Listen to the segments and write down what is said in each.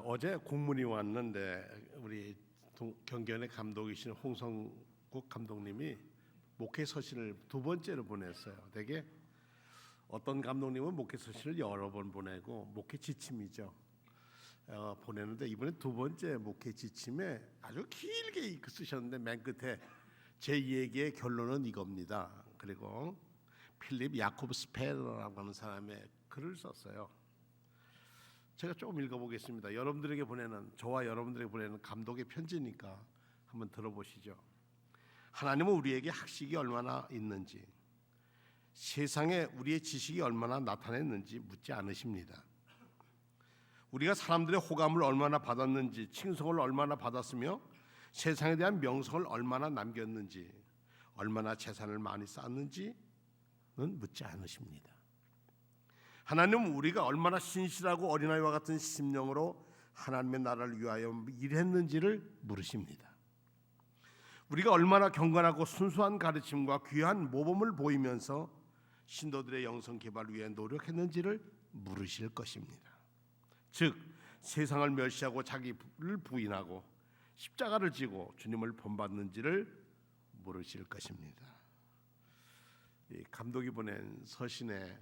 어제 공문이 왔는데 우리 경견의 감독이신 홍성국 감독님이 목회 서신을 두 번째로 보냈어요. 되게 어떤 감독님은 목회 서신을 여러 번 보내고 목회 지침이죠. 보내는데 이번에 두 번째 목회 지침에 아주 길게 쓰셨는데 맨 끝에 제 얘기의 결론은 이겁니다. 그리고 필립 야코브 스페러라고 하는 사람의 글을 썼어요. 제가 조금 읽어보겠습니다. 여러분들에게 보내는 저와 여러분들에게 보내는 감독의 편지니까 한번 들어보시죠. 하나님은 우리에게 학식이 얼마나 있는지, 세상에 우리의 지식이 얼마나 나타냈는지 묻지 않으십니다. 우리가 사람들의 호감을 얼마나 받았는지, 칭송을 얼마나 받았으며 세상에 대한 명성을 얼마나 남겼는지, 얼마나 재산을 많이 쌓았는지는 묻지 않으십니다. 하나님은 우리가 얼마나 신실하고 어린아이와 같은 심령으로 하나님의 나라를 위하여 일했는지를 물으십니다. 우리가 얼마나 경건하고 순수한 가르침과 귀한 모범을 보이면서 신도들의 영성 개발을 위해 노력했는지를 물으실 것입니다. 즉 세상을 멸시하고 자기를 부인하고 십자가를 지고 주님을 본받는지를 물으실 것입니다. 이 감독이 보낸 서신에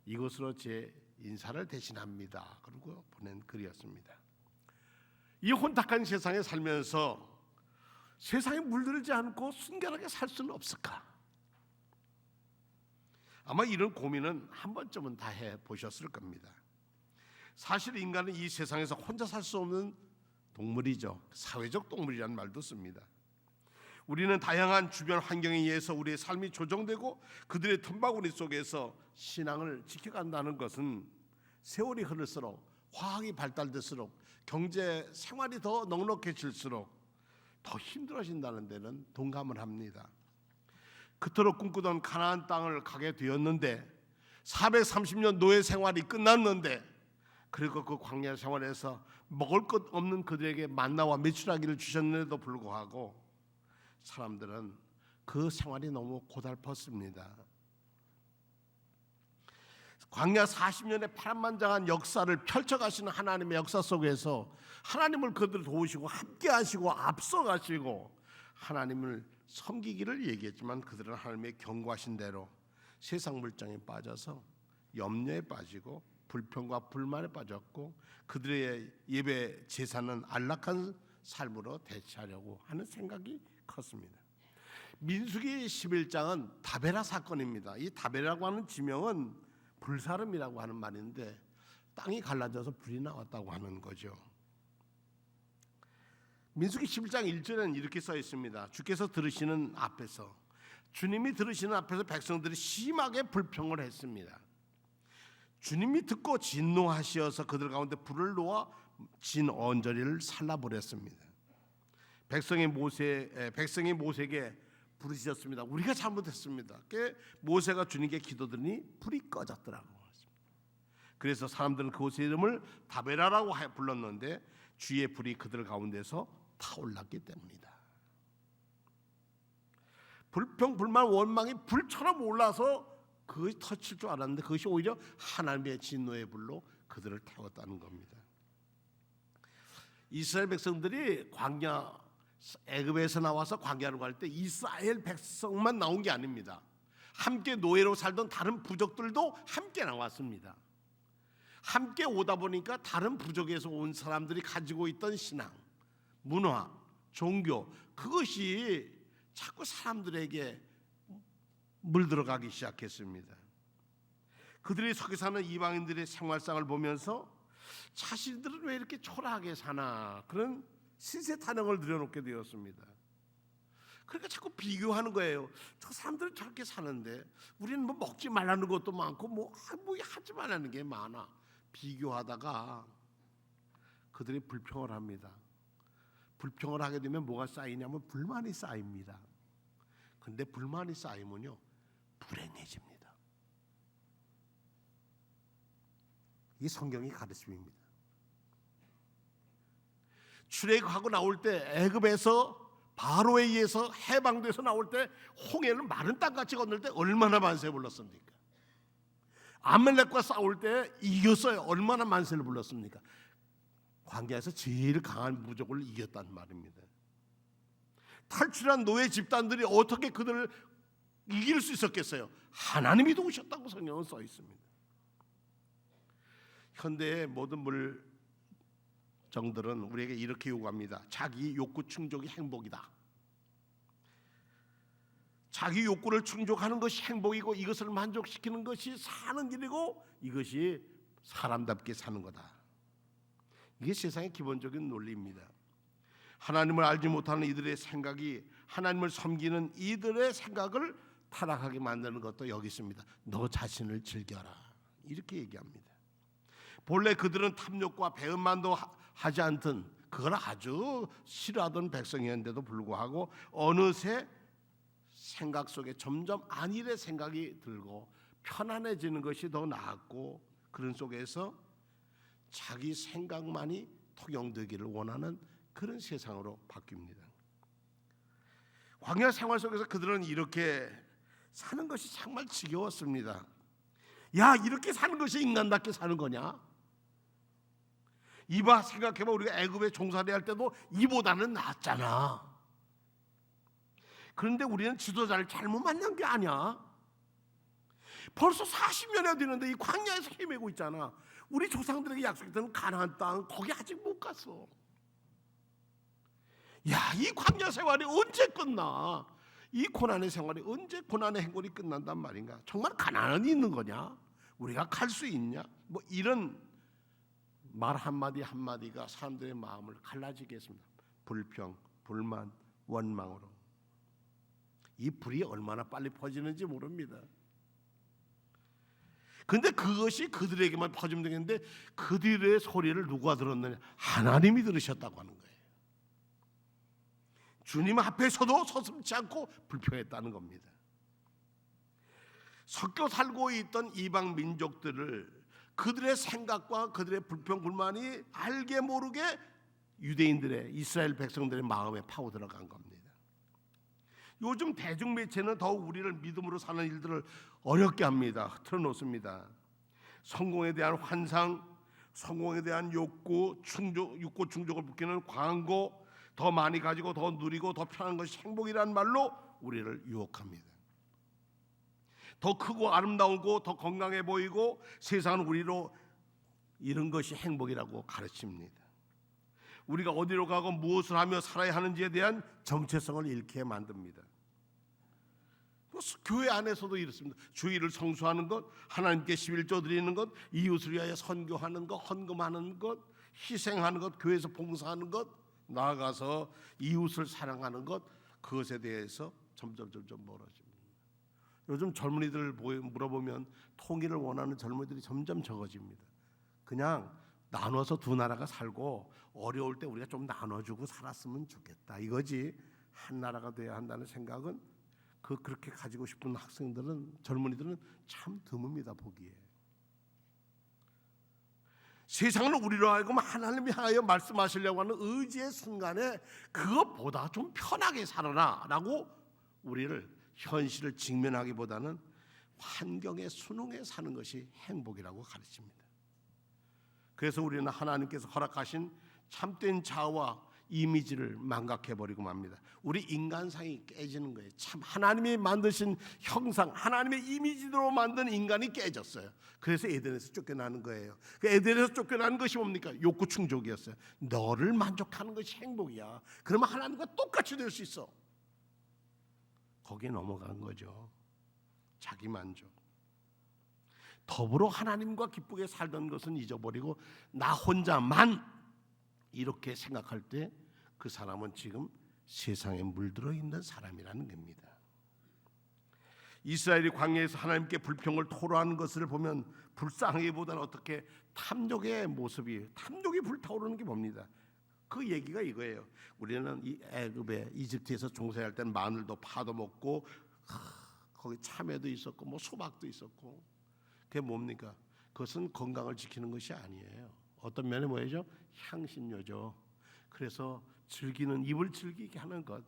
이것으로 제 인사를 대신합니다. 그리고 보낸 글이었습니다. 이 혼탁한 세상에 살면서 세상에 물들지 않고 순결하게 살 수는 없을까? 아마 이런 고민은 한 번쯤은 다 해보셨을 겁니다. 사실 인간은 이 세상에서 혼자 살 수 없는 동물이죠. 사회적 동물이라는 말도 씁니다. 우리는 다양한 주변 환경에 의해서 우리의 삶이 조정되고 그들의 틈바구니 속에서 신앙을 지켜간다는 것은 세월이 흐를수록 화학이 발달될수록 경제 생활이 더 넉넉해질수록 더 힘들어진다는 데는 동감을 합니다. 그토록 꿈꾸던 가나안 땅을 가게 되었는데 430년 노예 생활이 끝났는데 그리고 그 광야 생활에서 먹을 것 없는 그들에게 만나와 메추라기를 주셨는데도 불구하고 사람들은 그 생활이 너무 고달팠습니다. 광야 40년의 파란만장한 역사를 펼쳐가시는 하나님의 역사 속에서 하나님을 그들을 도우시고 함께하시고 앞서가시고 하나님을 섬기기를 얘기했지만 그들은 하나님의 경고하신 대로 세상 물정에 빠져서 염려에 빠지고 불평과 불만에 빠졌고 그들의 예배 제사는 안락한 삶으로 대체하려고 하는 생각이 컸습니다. 민수기 11장은 다베라 사건입니다. 이 다베라고 하는 지명은 불사름이라고 하는 말인데 땅이 갈라져서 불이 나왔다고 하는 거죠. 민수기 11장 1절에는 이렇게 써 있습니다. 주께서 들으시는 앞에서 주님이 들으시는 앞에서 백성들이 심하게 불평을 했습니다. 주님이 듣고 진노하시어서 그들 가운데 불을 놓아 진 언저리를 살라버렸습니다. 백성이 모세에게 부르짖었습니다. 우리가 잘못했습니다. 모세가 주님께 기도드리니 불이 꺼졌더라고. 그래서 사람들은 그곳의 이름을 다베라라고 불렀는데 주의 불이 그들 가운데서 타올랐기 때문이다. 불평, 불만, 원망이 불처럼 올라서 그것이 터칠 줄 알았는데 그것이 오히려 하나님의 진노의 불로 그들을 태웠다는 겁니다. 이스라엘 백성들이 광야 애굽에서 나와서 광야로 갈 때 이스라엘 백성만 나온 게 아닙니다. 함께 노예로 살던 다른 부족들도 함께 나왔습니다. 함께 오다 보니까 다른 부족에서 온 사람들이 가지고 있던 신앙, 문화, 종교 그것이 자꾸 사람들에게 물들어가기 시작했습니다. 그들이 속에 사는 이방인들의 생활상을 보면서 자신들은 왜 이렇게 초라하게 사나 그런 신세 타령을 들여놓게 되었습니다. 그러니까 자꾸 비교하는 거예요. 저 사람들은 저렇게 사는데 우리는 뭐 먹지 말라는 것도 많고 뭐 하지 말라는 게 많아. 비교하다가 그들이 불평을 합니다. 불평을 하게 되면 뭐가 쌓이냐면 불만이 쌓입니다. 근데 불만이 쌓이면요 불행해집니다. 이게 성경의 가르침입니다. 출애굽하고 나올 때 애굽에서 바로에 의해서 해방돼서 나올 때 홍해를 마른 땅같이 건널 때 얼마나 만세 광야에서 제일 강한 무적을 이겼단 말입니다. 탈출한 노예 집단들이 어떻게 그들을 이길 수 있었겠어요? 하나님이 도우셨다고 성경은 써 있습니다. 현대의 모든 물정들은 우리에게 이렇게 요구합니다. 자기 욕구 충족이 행복이다. 자기 욕구를 충족하는 것이 행복이고 이것을 만족시키는 것이 사는 길이고 이것이 사람답게 사는 거다. 이게 세상의 기본적인 논리입니다. 하나님을 알지 못하는 이들의 생각이 하나님을 섬기는 이들의 생각을 타락하게 만드는 것도 여기 있습니다. 너 자신을 즐겨라 이렇게 얘기합니다. 본래 그들은 탐욕과 배은만도 하지 않던 그걸 아주 싫어하던 백성이었는데도 불구하고 어느새 생각 속에 점점 안일의 생각이 들고 편안해지는 것이 더 나았고 그런 속에서 자기 생각만이 통용되기를 원하는 그런 세상으로 바뀝니다. 광야 생활 속에서 그들은 이렇게 사는 것이 정말 지겨웠습니다. 야, 이렇게 사는 것이 인간답게 사는 거냐? 이봐, 생각해봐. 우리가 애굽에 종살이 할 때도 이보다는 낫잖아. 그런데 우리는 지도자를 잘못 만난 게 아니야. 벌써 40년이 되는데 이 광야에서 헤매고 있잖아. 우리 조상들에게 약속했던 가나안 땅 거기 아직 못 갔어. 야, 이 광야 생활이 언제 끝나? 이 고난의 생활이 언제 고난의 행군이 끝난단 말인가? 정말 가나안이 있는 거냐? 우리가 갈 수 있냐? 뭐 이런 말 한마디 한마디가 사람들의 마음을 갈라지게 했습니다. 불평, 불만, 원망으로. 이 불이 얼마나 빨리 퍼지는지 모릅니다. 근데 그것이 그들에게만 퍼지면 되겠는데 그들의 소리를 누가 들었느냐? 하나님이 들으셨다고 하는 거예요. 주님 앞에서도 서슴지 않고 불평했다는 겁니다. 섞여 살고 있던 이방 민족들을 그들의 생각과 그들의 불평 불만이 알게 모르게 유대인들의 이스라엘 백성들의 마음에 파고 들어간 겁니다. 요즘 대중매체는 더욱 우리를 믿음으로 사는 일들을 어렵게 합니다. 틀어놓습니다. 성공에 대한 환상, 성공에 대한 욕구 충족을 부키는 광고, 더 많이 가지고 더 누리고 더 편한 것이 행복이라는 말로 우리를 유혹합니다. 더 크고 아름다우고 더 건강해 보이고 세상은 우리로 이런 것이 행복이라고 가르칩니다. 우리가 어디로 가고 무엇을 하며 살아야 하는지에 대한 정체성을 잃게 만듭니다. 교회 안에서도 이렇습니다. 주일을 성수하는 것, 하나님께 11조 드리는 것, 이웃을 위하여 선교하는 것, 헌금하는 것, 희생하는 것, 교회에서 봉사하는 것, 나아가서 이웃을 사랑하는 것, 그것에 대해서 점점 멀어집니다. 요즘 젊은이들 물어보면 통일을 원하는 젊은이들이 점점 적어집니다. 그냥 나눠서 두 나라가 살고 어려울 때 우리가 좀 나눠주고 살았으면 좋겠다 이거지, 한 나라가 돼야 한다는 생각은 그렇게 가지고 싶은 학생들은, 젊은이들은 참 드뭅니다. 보기에 세상을 우리로 하여금 하나님이 향하여 말씀하시려고 하는 의지의 순간에 그것보다 좀 편하게 살아라 라고 우리를 현실을 직면하기보다는 환경에 순응해 사는 것이 행복이라고 가르칩니다. 그래서 우리는 하나님께서 허락하신 참된 자아와 이미지를 망각해버리고 맙니다. 우리 인간상이 깨지는 거예요. 참 하나님이 만드신 형상, 하나님의 이미지로 만든 인간이 깨졌어요. 그래서 에덴에서 쫓겨나는 거예요. 그 에덴에서 쫓겨나는 것이 뭡니까? 욕구 충족이었어요. 너를 만족하는 것이 행복이야. 그러면 하나님과 똑같이 될 수 있어. 거기에 넘어간 거죠. 자기 만족. 더불어 하나님과 기쁘게 살던 것은 잊어버리고 나 혼자만 이렇게 생각할 때 그 사람은 지금 세상에 물들어 있는 사람이라는 겁니다. 이스라엘이 광야에서 하나님께 불평을 토로하는 것을 보면 불쌍하기보다는 어떻게 탐욕의 모습이, 탐욕이 불타오르는 게 뭡니다. 그 얘기가 이거예요. 우리는 이 애굽에 이집트에서 종살이할 때는 마늘도 파도 먹고 거기 참외도 있었고 뭐 수박도 있었고, 그게 뭡니까? 그것은 건강을 지키는 것이 아니에요. 어떤 면에 뭐예요? 향신료죠. 그래서 입을 즐기게 하는 것.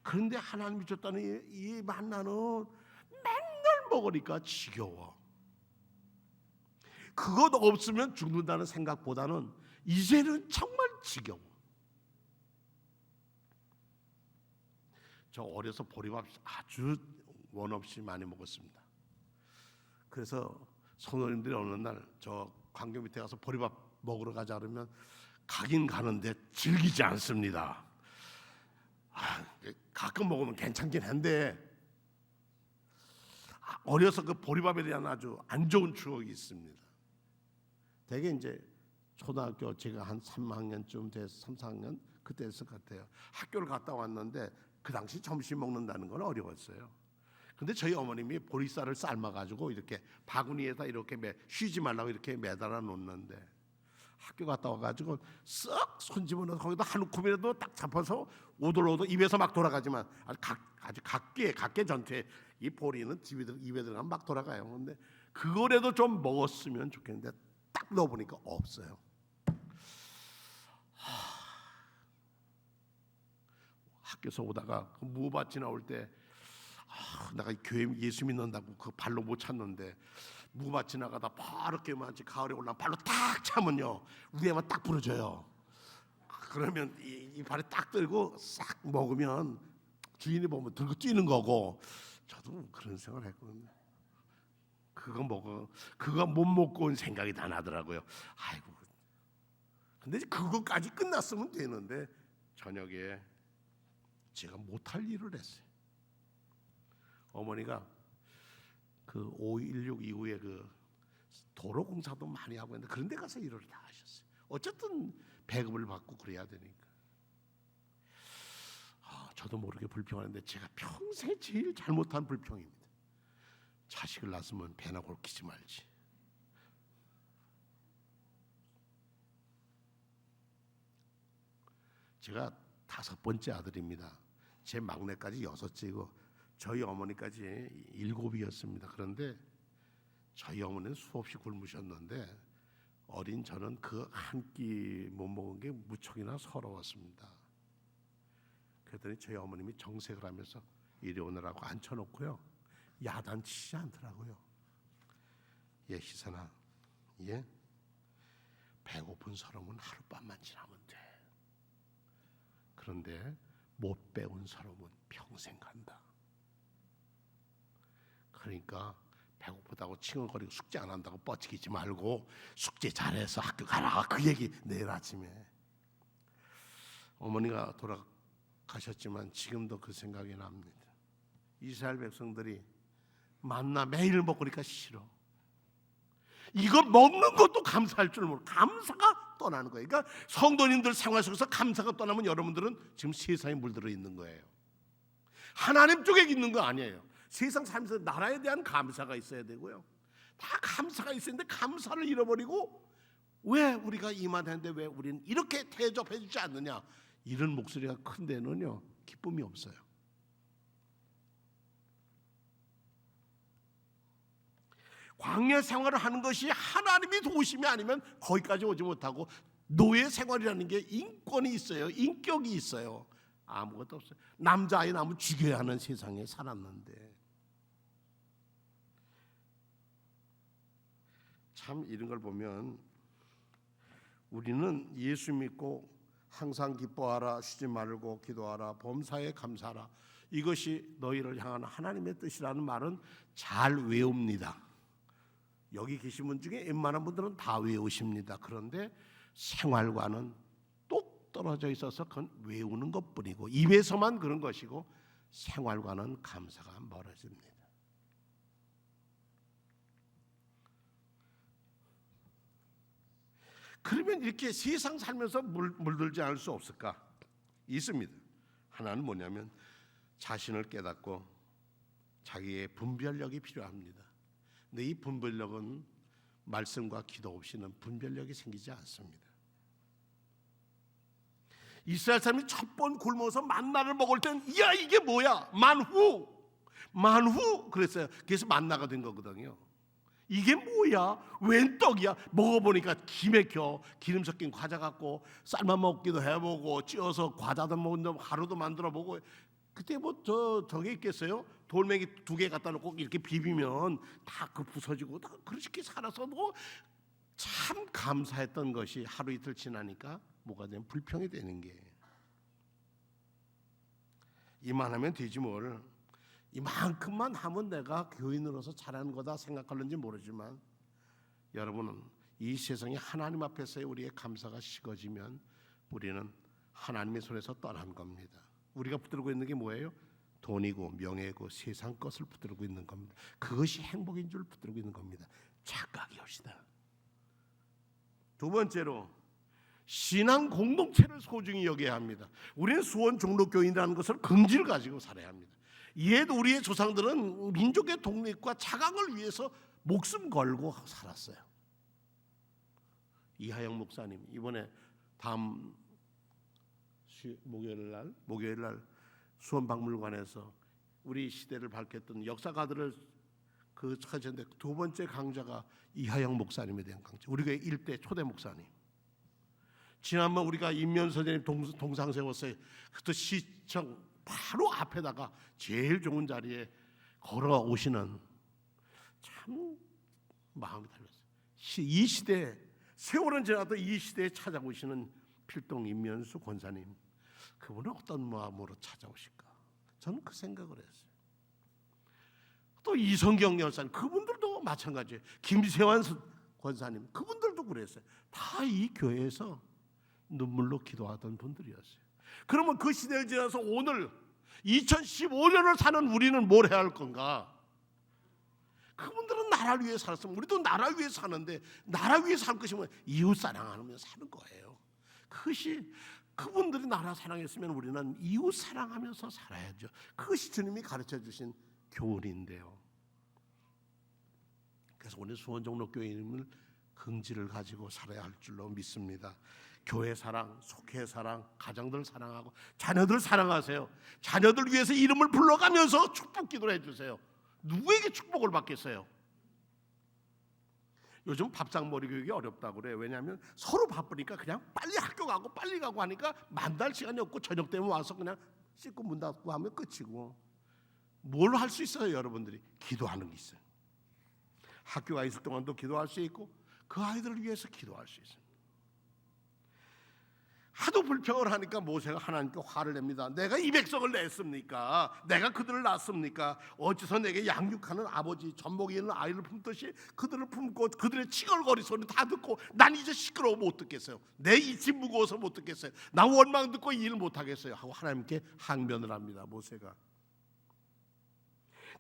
그런데 하나님이 줬다는 이 만나는 맨날 먹으니까 지겨워. 그것 없으면 죽는다는 생각보다는 이제는 정말 지겨워. 저 어려서 보리밥 아주 원 없이 많이 먹었습니다. 그래서 성도님들이 어느 날 저 광교 밑에 가서 보리밥 먹으러 가자 그러면 가긴 가는데 즐기지 않습니다. 가끔 먹으면 괜찮긴 한데 어려서 그 보리밥에 대한 아주 안 좋은 추억이 있습니다. 되게 이제 초등학교 제가 한 3학년쯤 돼서 3, 4학년 그때였을 것 같아요. 학교를 갔다 왔는데 그 당시 점심 먹는다는 건 어려웠어요. 근데 저희 어머님이 보리쌀을 삶아가지고 이렇게 바구니에다 이렇게 쉬지 말라고 이렇게 매달아 놓는데 학교 갔다 와가지고 쓱 손 집어넣어서 거기다 한 움큼이라도 딱 잡아서 오돌오돌 입에서 막 돌아가지만 아주 각계 전체 이 보리는 입에 들어가면 막 돌아가요. 근데 그거라도 좀 먹었으면 좋겠는데 딱 넣어보니까 없어요. 학교에서 오다가 그 무밭이 나올 때 내가 교회 예수 믿는다고 그 발로 못 찾는데 무밭 지나가다 바르게 마치 가을에 올라면 발로 딱 차면요 위에만 딱 부러져요. 그러면 이 발에 딱 들고 싹 먹으면 주인이 보면 들고 뛰는 거고 저도 그런 생각을 했거든요. 그거 못 먹고 온 생각이 다 나더라고요. 아이고 근데 그거까지 끝났으면 되는데 저녁에 제가 못할 일을 했어요. 어머니가 그 5.16 이후에 그 도로 공사도 많이 하고 했는데 그런 데 가서 일을 다 하셨어요. 어쨌든 배급을 받고 그래야 되니까. 저도 모르게 불평하는데 제가 평생 제일 잘못한 불평입니다. 자식을 낳았으면 배나 골키지 말지. 제가 5번째 아들입니다. 제 막내까지 6째고 저희 어머니까지 7이었습니다. 그런데 저희 어머니는 수없이 굶으셨는데 어린 저는 그 한 끼 못 먹은 게 무척이나 서러웠습니다. 그랬더니 저희 어머님이 정색을 하면서 이리 오느라고 앉혀놓고요 야단치지 않더라고요. 희선아, 배고픈 서러움은 하룻밤만 지나면 돼. 그런데 못 배운 서러움은 평생 간다. 그러니까 배고프다고 칭얼거리고 숙제 안 한다고 뻗치기지 말고 숙제 잘해서 학교 가라. 그 얘기 내일 아침에. 어머니가 돌아가셨지만 지금도 그 생각이 납니다. 이스라엘 백성들이 만나 매일 먹으니까 싫어. 이거 먹는 것도 감사할 줄 모르고 감사가 떠나는 거예요. 그러니까 성도님들 생활 속에서 감사가 떠나면 여러분들은 지금 세상에 물들어 있는 거예요. 하나님 쪽에 있는 거 아니에요. 세상 살면서 나라에 대한 감사가 있어야 되고요. 다 감사가 있어야 되는데 감사를 잃어버리고 왜 우리가 이만했는데 왜 우리는 이렇게 대접해 주지 않느냐, 이런 목소리가 큰 데는요 기쁨이 없어요. 광야 생활을 하는 것이 하나님이 도우심이 아니면 거기까지 오지 못하고 노예 생활이라는 게 인권이 있어요. 인격이 있어요. 아무것도 없어요. 남자아이 낳으면 죽여야 하는 세상에 살았는데 참 이런 걸 보면 우리는 예수 믿고 항상 기뻐하라, 쉬지 말고 기도하라, 범사에 감사하라, 이것이 너희를 향한 하나님의 뜻이라는 말은 잘 외웁니다. 여기 계신 분 중에 웬만한 분들은 다 외우십니다. 그런데 생활과는 똑 떨어져 있어서 그건 외우는 것뿐이고 입에서만 그런 것이고 생활과는 감사가 멀어집니다. 그러면 이렇게 세상 살면서 물들지 않을 수 없을까? 있습니다. 하나는 뭐냐면 자신을 깨닫고 자기의 분별력이 필요합니다. 근데 이 분별력은 말씀과 기도 없이는 분별력이 생기지 않습니다. 이스라엘 사람이 첫 번 굶어서 만나를 먹을 때는 야 이게 뭐야? 만후 그랬어요. 그래서 만나가 된 거거든요. 이게 뭐야? 웬 떡이야? 먹어보니까 기맥혀. 기름 섞인 과자 갖고 삶아 먹기도 해보고 찌어서 과자도 먹는 하루도 만들어보고. 그때 뭐 저게 있겠어요? 돌멩이 2개 갖다 놓고 이렇게 비비면 다 그 부서지고 다 그렇게 살아서 뭐 참 감사했던 것이 하루 이틀 지나니까 뭐가 되면 불평이 되는 게, 이만하면 되지 뭘, 이만큼만 하면 내가 교인으로서 잘하는 거다 생각하는지 모르지만, 여러분은 이 세상에 하나님 앞에서의 우리의 감사가 식어지면 우리는 하나님의 손에서 떠난 겁니다. 우리가 붙들고 있는 게 뭐예요? 돈이고 명예고 세상 것을 붙들고 있는 겁니다. 그것이 행복인 줄 붙들고 있는 겁니다. 착각이옵시다. 두 번째로, 신앙 공동체를 소중히 여겨야 합니다. 우리는 수원 종로교인이라는 것을 긍지를 가지고 살아야 합니다. 이에도 우리의 조상들은 민족의 독립과 자강을 위해서 목숨 걸고 살았어요. 이하영 목사님 이번에 다음 목요일 날 수원박물관에서 우리 시대를 밝혔던 역사가들을 그 찾았는데 두 번째 강자가 이하영 목사님에 대한 강좌. 우리가 일대 초대 목사님. 지난번 우리가 임면 선생님 동상 세웠어요. 그때 시청 바로 앞에다가 제일 좋은 자리에 걸어오시는, 참 마음이 달렸어요. 이 시대, 세월은 지나도 이 시대에 찾아오시는 필동 임면수 권사님, 그분은 어떤 마음으로 찾아오실까? 저는 그 생각을 했어요. 또 이성경 열사님, 그분들도 마찬가지예요. 김세환 권사님, 그분들도 그랬어요. 다 이 교회에서 눈물로 기도하던 분들이었어요. 그러면 그 시대를 지나서 오늘 2015년을 사는 우리는 뭘 해야 할 건가? 그분들은 나라를 위해 살았으면 우리도 나라를 위해 사는데, 나라 위해 살 것이 뭐 이웃 사랑하면서 사는 거예요. 그것이, 그분들이 나라 사랑했으면 우리는 이웃 사랑하면서 살아야죠. 그것이 주님이 가르쳐 주신 교훈인데요. 그래서 오늘 수원종로교회임을 긍지를 가지고 살아야 할 줄로 믿습니다. 교회 사랑, 속회 사랑, 가정들 사랑하고 자녀들 사랑하세요. 자녀들 위해서 이름을 불러가면서 축복 기도를 해주세요. 누구에게 축복을 받겠어요? 요즘 밥상머리 교육이 어렵다고 그래요. 왜냐하면 서로 바쁘니까 그냥 빨리 학교 가고 빨리 가고 하니까 만날 시간이 없고 저녁 되면 와서 그냥 씻고 문 닫고 하면 끝이고, 뭘 할 수 있어요? 여러분들이 기도하는 게 있어요. 학교가 있을 동안도 기도할 수 있고 그 아이들을 위해서 기도할 수 있어요. 하도 불평을 하니까 모세가 하나님께 화를 냅니다. 내가 이 백성을 냈습니까? 내가 그들을 낳습니까? 어째서 내게 양육하는 아버지 젖먹이 있는 아이를 품듯이 그들을 품고 그들의 칭얼거리 소리 다 듣고 난 이제 시끄러워 못 듣겠어요. 내 입이 무거워서 못 듣겠어요. 나 원망 듣고 일 못하겠어요 하고 하나님께 항변을 합니다. 모세가,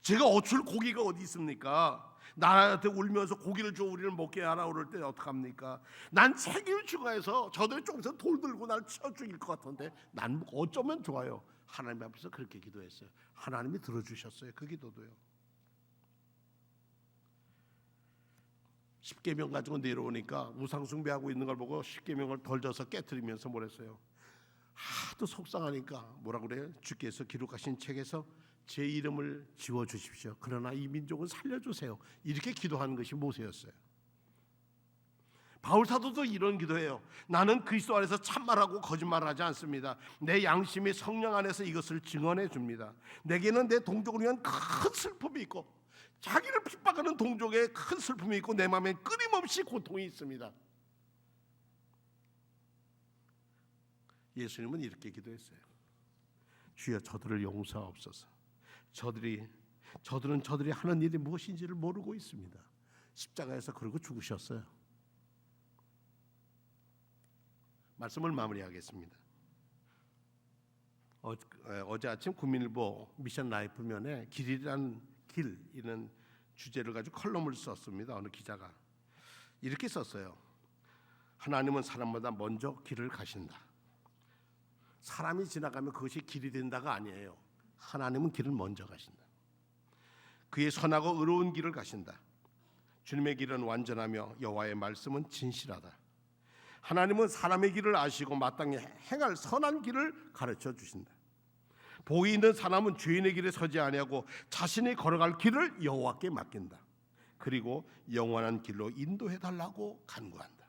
제가 어출 고기가 어디 있습니까? 나한테 울면서 고기를 줘 우리를 먹게 하라 그럴 때 어떡합니까? 난 책임을 추가해서 저들이 조금씩 돌 들고 날 쳐 죽일 것 같은데 난 어쩌면 좋아요. 하나님 앞에서 그렇게 기도했어요. 하나님이 들어주셨어요. 그 기도도요. 십계명 가지고 내려오니까 우상 숭배하고 있는 걸 보고 십계명을 덜져서 깨트리면서 뭐랬어요? 하도 속상하니까 뭐라 그래요? 주께서 기록하신 책에서 제 이름을 지워주십시오. 그러나 이 민족은 살려주세요. 이렇게 기도하는 것이 모세였어요. 바울 사도도 이런 기도해요. 나는 그리스도 안에서 참말하고 거짓말하지 않습니다. 내 양심이 성령 안에서 이것을 증언해 줍니다. 내게는 내 동족을 위한 큰 슬픔이 있고 자기를 핍박하는 동족의 큰 슬픔이 있고 내 마음에 끊임없이 고통이 있습니다. 예수님은 이렇게 기도했어요. 주여 저들을 용서하옵소서. 저들은 저들이 하는 일이 무엇인지를 모르고 있습니다. 십자가에서 그러고 죽으셨어요. 말씀을 마무리하겠습니다. 어제 아침 국민일보 미션 라이프면에 길이란 길 이런 주제를 가지고 컬럼을 썼습니다. 어느 기자가 이렇게 썼어요. 하나님은 사람보다 먼저 길을 가신다. 사람이 지나가면 그것이 길이 된다가 아니에요. 하나님은 길을 먼저 가신다. 그의 선하고 의로운 길을 가신다. 주님의 길은 완전하며 여호와의 말씀은 진실하다. 하나님은 사람의 길을 아시고 마땅히 행할 선한 길을 가르쳐 주신다. 복이 있는 사람은 죄인의 길에 서지 아니하고 자신이 걸어갈 길을 여호와께 맡긴다. 그리고 영원한 길로 인도해 달라고 간구한다.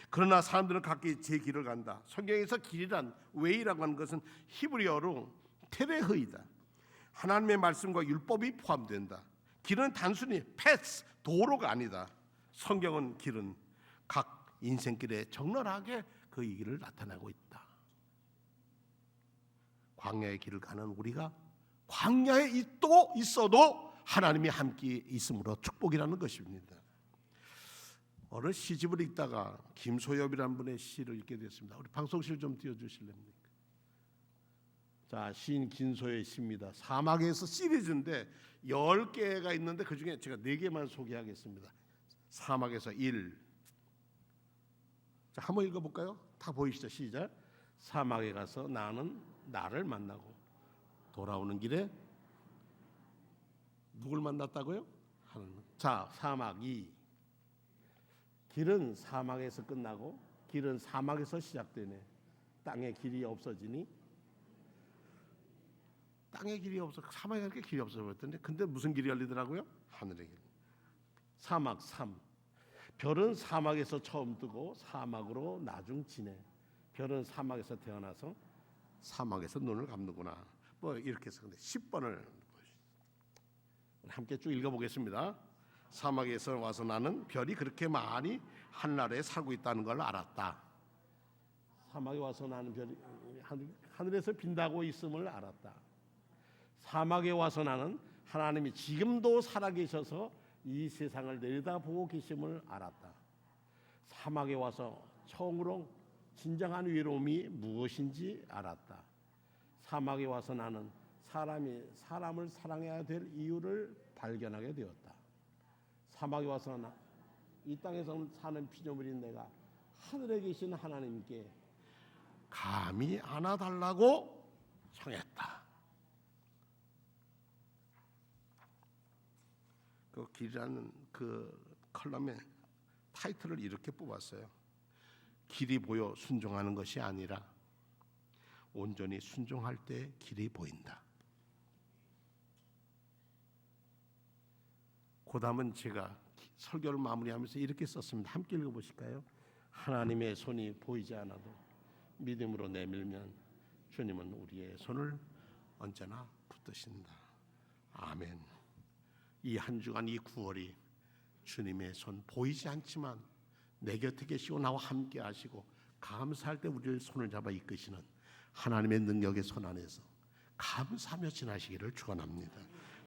그러나 사람들은 각기 제 길을 간다. 성경에서 길이란 웨이라고 하는 것은 히브리어로 테레흐이다. 하나님의 말씀과 율법이 포함된다. 길은 단순히 패스, 도로가 아니다. 성경은 길은 각 인생길에 적나라하게 그 길을 나타내고 있다. 광야의 길을 가는 우리가 광야에 또 있어도 하나님이 함께 있음으로 축복이라는 것입니다. 어느 시집을 읽다가 김소엽이라는 분의 시를 읽게 됐습니다. 우리 방송실 좀 띄워주실랍니까? 자, 시인 김소엽의 시입니다. 사막에서 시리즈인데 10개가 있는데 그중에 제가 4개만 소개하겠습니다. 사막에서 1. 자, 한번 읽어볼까요? 다 보이시죠? 시작. 사막에 가서 나는 나를 만나고 돌아오는 길에 누굴 만났다고요? 하나님. 자, 사막 2. 길은 사막에서 끝나고 길은 사막에서 시작되네. 땅에 길이 없어지니 땅에 길이 없어. 사막에 그렇게 길이 없어 보였던데 근데 무슨 길이 열리더라고요? 하늘의 길. 사막 3. 별은 사막에서 처음 뜨고 사막으로 나중 지내. 별은 사막에서 태어나서 사막에서 눈을 감는구나. 뭐 이렇게 해서 근데 10번을 함께 쭉 읽어보겠습니다. 사막에서 와서 나는 별이 그렇게 많이 한나라에 살고 있다는 걸 알았다. 사막에 와서 나는 별이 하늘에서 빈다고 있음을 알았다. 사막에 와서 나는 하나님이 지금도 살아계셔서 이 세상을 내려다보고 계심을 알았다. 사막에 와서 처음으로 진정한 외로움이 무엇인지 알았다. 사막에 와서 나는 사람이 사람을 사랑해야 될 이유를 발견하게 되었다. 사막에 와서 이 땅에서 사는 피조물인 내가 하늘에 계신 하나님께 감히 안아달라고 청했다. 그 길이라는 그 컬럼의 타이틀을 이렇게 뽑았어요. 길이 보여 순종하는 것이 아니라 온전히 순종할 때 길이 보인다. 그 다음은 제가 설교를 마무리하면서 이렇게 썼습니다. 함께 읽어보실까요? 하나님의 손이 보이지 않아도 믿음으로 내밀면 주님은 우리의 손을 언제나 붙드신다. 아멘. 이 한 주간 이 9월이 주님의 손 보이지 않지만 내 곁에 계시고 나와 함께 하시고 감사할 때 우리를 손을 잡아 이끄시는 하나님의 능력의 손 안에서 감사하며 지나시기를 축원합니다.